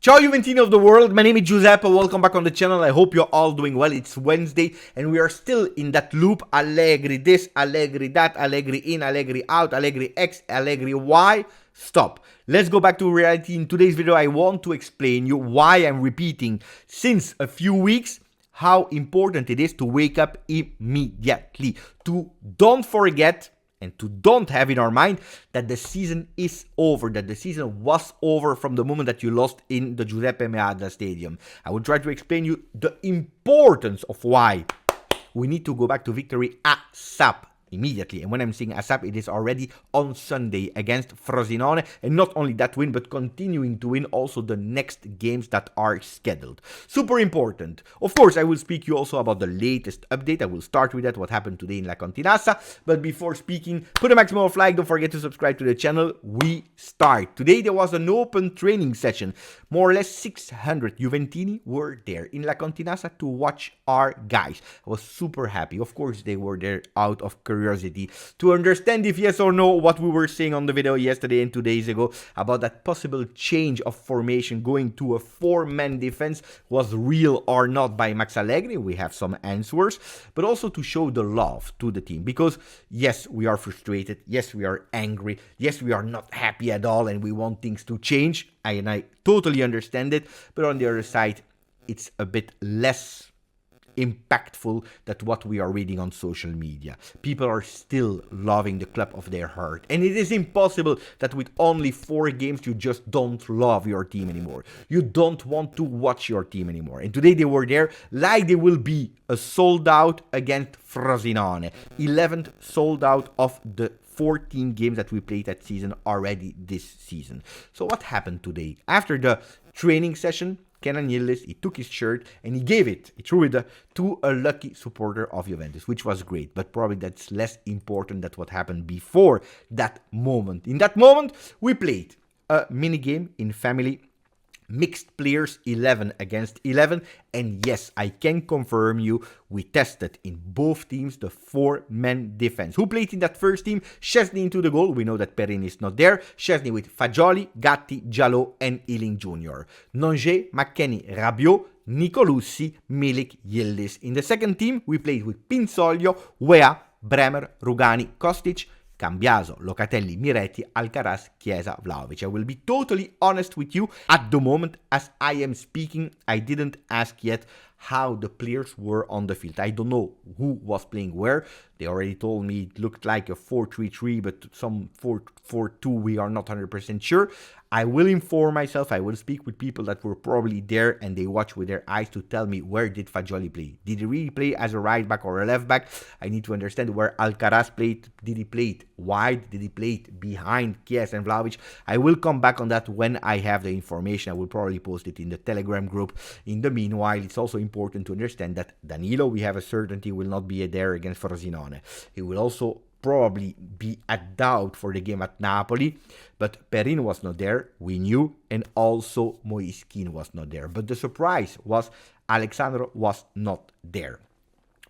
Ciao Juventini of the world, my name is Giuseppe, welcome back on the channel. I hope you're all doing well. It's Wednesday and we are still in that loop. Allegri this, Allegri that, Allegri in, Allegri out, Allegri X, Allegri Y. Stop. Let's go back to reality. In today's video I want to explain you why I'm repeating since a few weeks how important it is to wake up immediately. To don't forget and to don't have in our mind that the season is over, that the season was over from the moment that you lost in the Giuseppe Meazza Stadium. I will try to explain you the importance of why we need to go back to victory ASAP. Immediately. And when I'm saying ASAP, it is already on Sunday against Frosinone. And not only that win, but continuing to win also the next games that are scheduled. Super important. Of course, I will speak you also about the latest update. I will start with that, what happened today in La Continassa. But before speaking, put a maximum of like. Don't forget to subscribe to the channel. We start. Today there was an open training session. More or less 600 Juventini were there in La Continassa to watch our guys. I was super happy. Of course, they were there out of curiosity to understand if yes or no what we were saying on the video yesterday and 2 days ago about that possible change of formation going to a 4-man defense was real or not by Max Allegri. We have some answers, but also to show the love to the team because yes, we are frustrated, yes, we are angry, yes, we are not happy at all and we want things to change, and I totally understand it, but on the other side it's a bit less impactful than what we are reading on social media. People are still loving the club of their heart, and it is impossible that with only 4 games you just don't love your team anymore. You don't want to watch your team anymore. And today they were there like they will be a sold out against Frosinone. 11th sold out of the 14 games that we played that season already this season. So what happened today? After the training session, Kenan Yildiz, he took his shirt and he gave it, he threw it to a lucky supporter of Juventus, which was great, but probably that's less important than what happened before that moment. In that moment, we played a mini game in family, mixed players 11 against 11, and yes, I can confirm you, we tested in both teams the 4-man defense. Who played in that first team? Szczesny into the goal, we know that Perin is not there, Szczesny with Fagioli, Gatti, Jalot and Ealing Jr. Nonge, McKennie, Rabiot, Nicolussi, Milik, Yildiz. In the second team, we played with Pinsoglio, Weah, Bremer, Rugani, Kostic, Cambiaso, Locatelli, Miretti, Alcaraz, Chiesa, Vlahovic. I will be totally honest with you. At the moment, as I am speaking, I didn't ask yet how the players were on the field. I don't know who was playing where. They already told me it looked like a 4-3-3, but some 4-4-2, we are not 100% sure. I will inform myself. I will speak with people that were probably there and they watch with their eyes to tell me where did Fagioli play. Did he really play as a right back or a left back? I need to understand where Alcaraz played. Did he play it wide? Did he play it behind Chiesa and Vlahovic? I will come back on that when I have the information. I will probably post it in the Telegram group. In the meanwhile, it's also important to understand that Danilo, we have a certainty, will not be there against Frosinone. He will also probably be at doubt for the game at Napoli, but Perin was not there, we knew, and also Moiskin was not there. But the surprise was Alexandro was not there.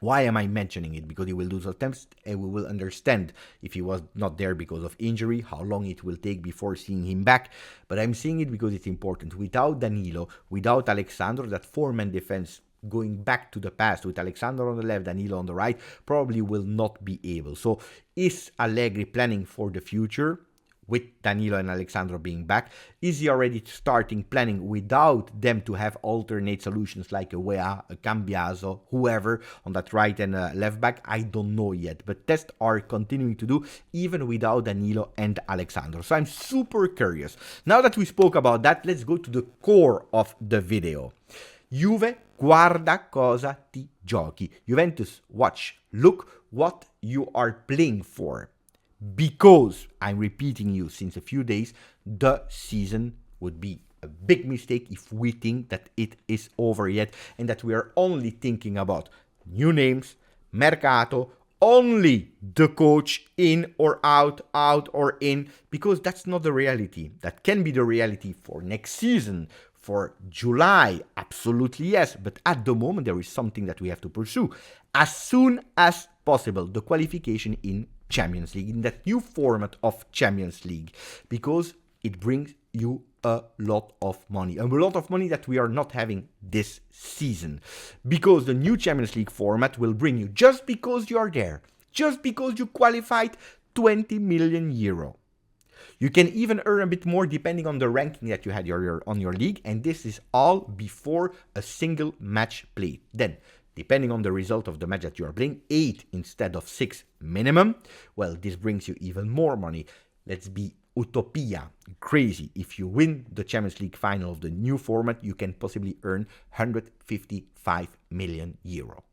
Why am I mentioning it? Because he will lose attempts and we will understand if he was not there because of injury, how long it will take before seeing him back. But I'm saying it because it's important. Without Danilo, without Alexandro, that 4-man defense going back to the past with Alexandro on the left, Danilo on the right, probably will not be able. So is Allegri planning for the future with Danilo and Alexandro being back? Is he already starting planning without them to have alternate solutions like a Weah, a Cambiaso, whoever on that right and left back? I don't know yet, but tests are continuing to do even without Danilo and Alexandro. So I'm super curious. Now that we spoke about that, let's go to the core of the video. Juve, guarda cosa ti giochi. Juventus, watch, look what you are playing for. Because, I'm repeating you since a few days, the season would be a big mistake if we think that it is over yet and that we are only thinking about new names, Mercato, only the coach in or out or in, because that's not the reality. That can be the reality for next season, for July, absolutely yes, but at the moment there is something that we have to pursue as soon as possible, the qualification in Champions League, in that new format of Champions League, because it brings you a lot of money. And a lot of money that we are not having this season. Because the new Champions League format will bring you, just because you are there, just because you qualified, 20 million euro. You can even earn a bit more depending on the ranking that you had on your league. And this is all before a single match played. Then, depending on the result of the match that you are playing, 8 instead of 6 minimum. Well, this brings you even more money. Let's be utopia crazy. If you win the Champions League final of the new format, you can possibly earn 155 million euro.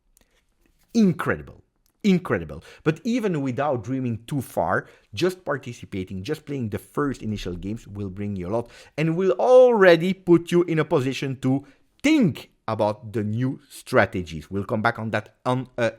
Incredible. Incredible. But even without dreaming too far, just participating, just playing the first initial games will bring you a lot and will already put you in a position to think about the new strategies. We'll come back on that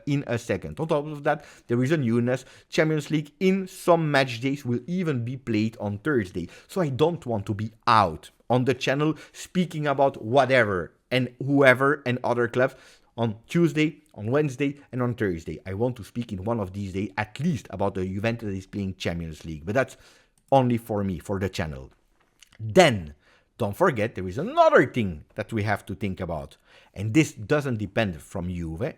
in a second. On top of that, there is a newness. Champions League in some match days will even be played on Thursday. So I don't want to be out on the channel speaking about whatever and whoever and other clubs on Tuesday, on Wednesday, and on Thursday. I want to speak in one of these days at least about the Juventus that is playing Champions League. But that's only for me, for the channel. Then, don't forget, there is another thing that we have to think about. And this doesn't depend from Juve.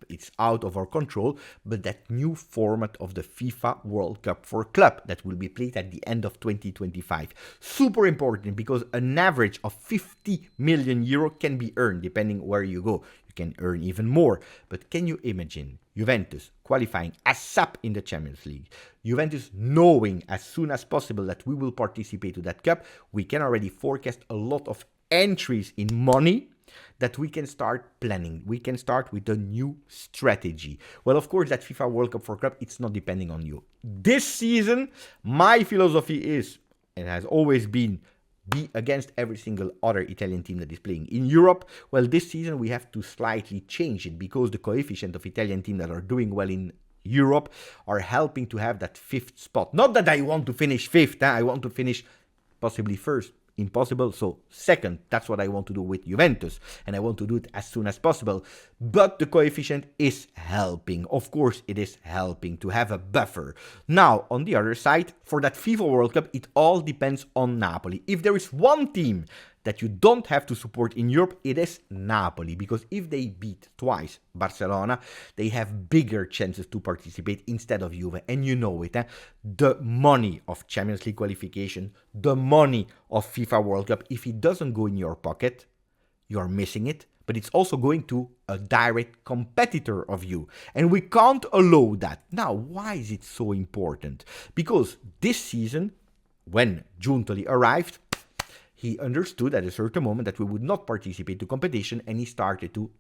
It's out of our control. But that new format of the FIFA World Cup for club that will be played at the end of 2025. Super important because an average of 50 million euro can be earned depending where you go. You can earn even more. But can you imagine Juventus qualifying ASAP in the Champions League? Juventus knowing as soon as possible that we will participate to that cup, we can already forecast a lot of entries in money that we can start planning. We can start with a new strategy. Well, of course, that FIFA World Cup for club, it's not depending on you. This season, my philosophy is, and has always been, be against every single other Italian team that is playing in Europe. Well, this season we have to slightly change it because the coefficient of Italian teams that are doing well in Europe are helping to have that 5th spot. Not that I want to finish 5th, I want to finish possibly 1st. Impossible, so 2nd. That's what I want to do with Juventus, and I want to do it as soon as possible. But the coefficient is helping. Of course, it is helping to have a buffer. Now, on the other side, for that FIFA World Cup, it all depends on Napoli. If there is one team that you don't have to support in Europe, it is Napoli. Because if they beat twice Barcelona, they have bigger chances to participate instead of Juve. And you know it, the money of Champions League qualification, the money of FIFA World Cup, if it doesn't go in your pocket, you're missing it. But it's also going to a direct competitor of you. And we can't allow that. Now, why is it so important? Because this season, when Giuntoli arrived, he understood at a certain moment that we would not participate to competition, and he started to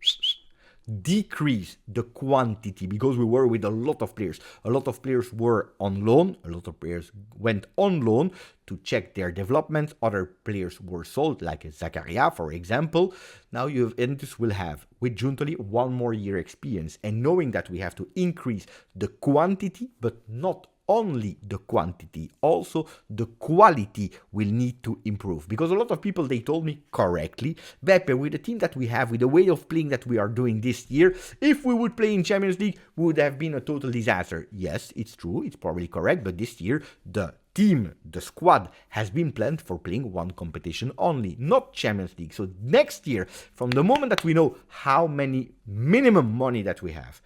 decrease the quantity because we were with a lot of players. A lot of players were on loan. A lot of players went on loan to check their development. Other players were sold, like Zakaria, for example. Now Juventus will have, with Giuntoli, 1 more year experience. And knowing that we have to increase the quantity, but not only the quantity, also the quality will need to improve. Because a lot of people, they told me correctly, Beppe, with the team that we have, with the way of playing that we are doing this year, if we would play in Champions League, would have been a total disaster. Yes, it's true, it's probably correct, but this year, the team, the squad, has been planned for playing one competition only, not Champions League. So next year, from the moment that we know how many minimum money that we have,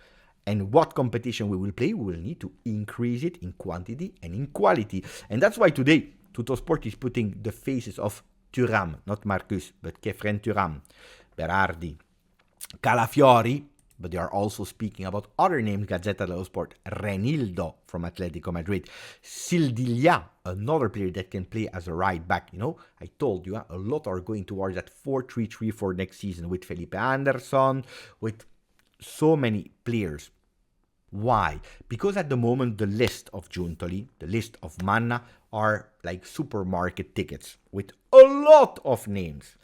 and what competition we will play, we will need to increase it in quantity and in quality. And that's why today, Tuttosport is putting the faces of Thuram, not Marcus, but Kefren Thuram, Berardi, Calafiori, but they are also speaking about other names, Gazzetta dello Sport, Renildo from Atletico Madrid, Sildiglia, another player that can play as a right back. You know, I told you, a lot are going towards that 4-3-3 for next season with Felipe Anderson, with so many players. Why? Because at the moment, the list of Giuntoli, the list of Manna are like supermarket tickets with a lot of names,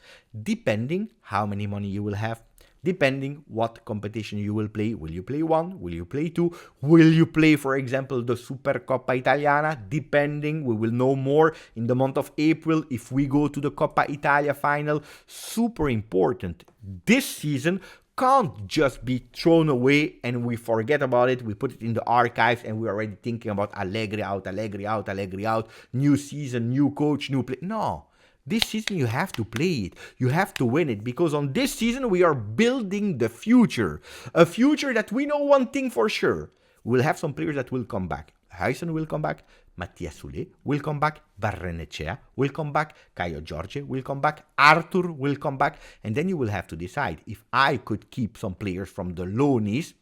depending how many money you will have, depending what competition you will play. Will you play 1? Will you play 2? Will you play, for example, the Supercoppa Italiana? Depending, we will know more in the month of April if we go to the Coppa Italia final. Super important. This season can't just be thrown away and we forget about it. We put it in the archives and we're already thinking about Allegri out, Allegri out, Allegri out, new season, new coach, new play. No, This season you have to play it. You have to win it, because on this season we are building the future. A future that we know one thing for sure. We'll have some players that will come back. Huijsen will come back. SOULE will come back. Barrenechea will come back. Ciao Juventini will come back. Arthur will come back. And then you will have to decide. If I could keep some players from the loanies,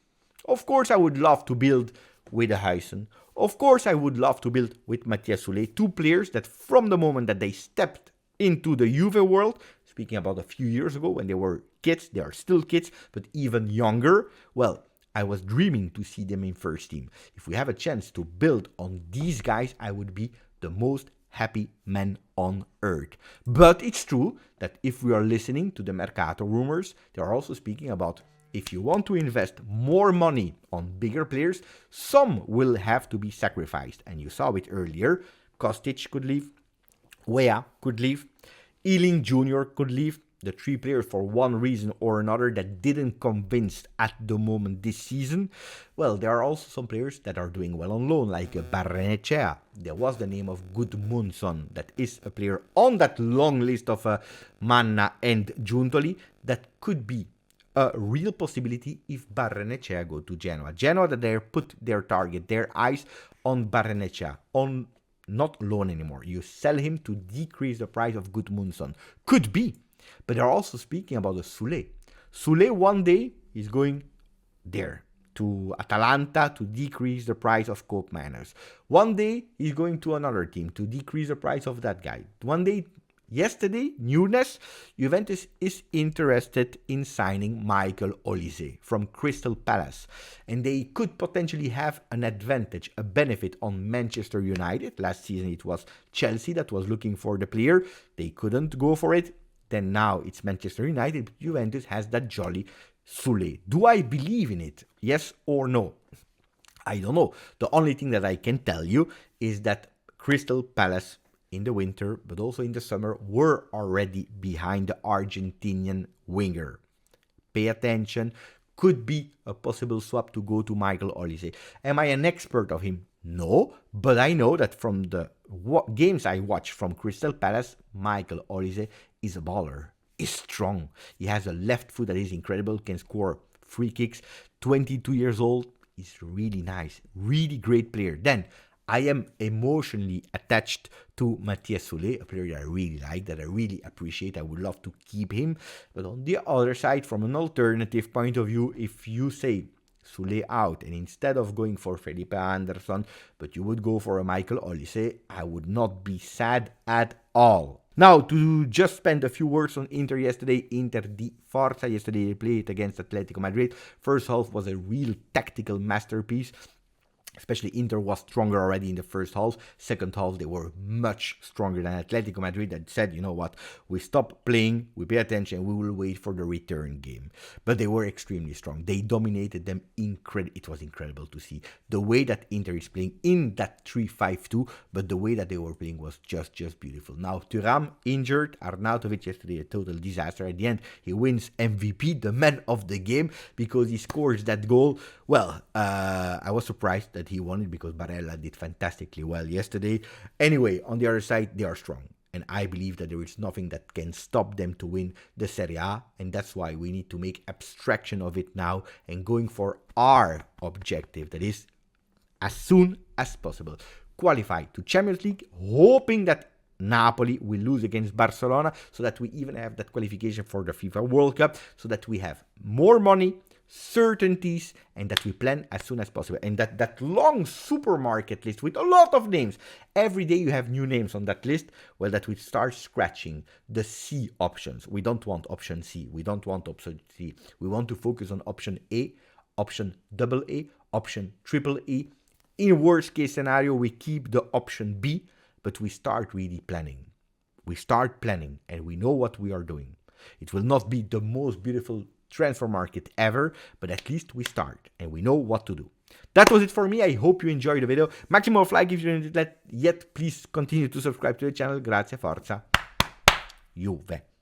of course I would love to build with a Huijsen. Of course I would love to build with SOULE. Two players that from the moment that they stepped into the Juve world, speaking about a few years ago when they were kids, they are still kids, but even younger, well, I was dreaming to see them in first team. If we have a chance to build on these guys, I would be the most happy man on earth. But it's true that if we are listening to the Mercato rumors, they are also speaking about if you want to invest more money on bigger players, some will have to be sacrificed. And you saw it earlier. Kostic could leave. Wea could leave. Ealing Jr. could leave. The three players for one reason or another that didn't convince at the moment this season. Well, there are also some players that are doing well on loan, like Barrenechea. There was the name of Gudmundsson, that is a player on that long list of Manna and Giuntoli that could be a real possibility if Barrenechea go to Genoa. Genoa that they put their target, their eyes on Barrenechea, on not loan anymore. You sell him to decrease the price of Gudmundsson. Could be. But they're also speaking about the SOULE. SOULE one day is going there to Atalanta to decrease the price of Koopmeiners. One day he's going to another team to decrease the price of that guy. One day, yesterday, newness, Juventus is interested in signing Michael Olise from Crystal Palace. And they could potentially have an advantage, a benefit on Manchester United. Last season it was Chelsea that was looking for the player. They couldn't go for it. Then now it's Manchester United, but Juventus has that jolly SOULE. Do I believe in it? Yes or no? I don't know. The only thing that I can tell you is that Crystal Palace in the winter, but also in the summer, were already behind the Argentinian winger. Pay attention. Could be a possible swap to go to Michael Olise. Am I an expert of him? No, but I know that from the games I watch from Crystal Palace, Michael Olise is a baller, is strong. He has a left foot that is incredible, can score free kicks, 22 years old, is really nice, really great player. Then I am emotionally attached to SOULE, a player that I really like, that I really appreciate. I would love to keep him. But on the other side, from an alternative point of view, if you say SOULE out, and instead of going for Felipe Anderson, but you would go for a Michael Olise, I would not be sad at all. Now, to just spend a few words on Inter yesterday. Inter di Forza. Yesterday they played against Atletico Madrid. First half was a real tactical masterpiece. Especially Inter was stronger already in the first half. Second half, they were much stronger than Atletico Madrid that said, you know what, we stop playing, we pay attention, we will wait for the return game. But they were extremely strong. They dominated them. It was incredible to see the way that Inter is playing in that 3-5-2, but the way that they were playing was just beautiful. Now, Thuram injured. Arnautovic yesterday, a total disaster. At the end, he wins MVP, the man of the game, because he scores that goal. Well, I was surprised that he won it because Barella did fantastically well yesterday. Anyway, on the other side, they are strong. And I believe that there is nothing that can stop them to win the Serie A. And that's why we need to make abstraction of it now and going for our objective. That is, as soon as possible, qualify to Champions League, hoping that Napoli will lose against Barcelona so that we even have that qualification for the FIFA World Cup, so that we have more money, certainties, and that we plan as soon as possible. And that long supermarket list with a lot of names, every day you have new names on that list, well, that we start scratching the C options. We don't want option C, we don't want option C, we want to focus on option A, option AA, option triple-E. In worst case scenario, we keep the option B, but we start really planning. We start planning and we know what we are doing. It will not be the most beautiful transfer market ever, but at least we start and we know what to do. That was it for me. I hope you enjoyed the video. Maximum of like if you didn't yet. Please continue to subscribe to the channel. Grazie, forza, Juve.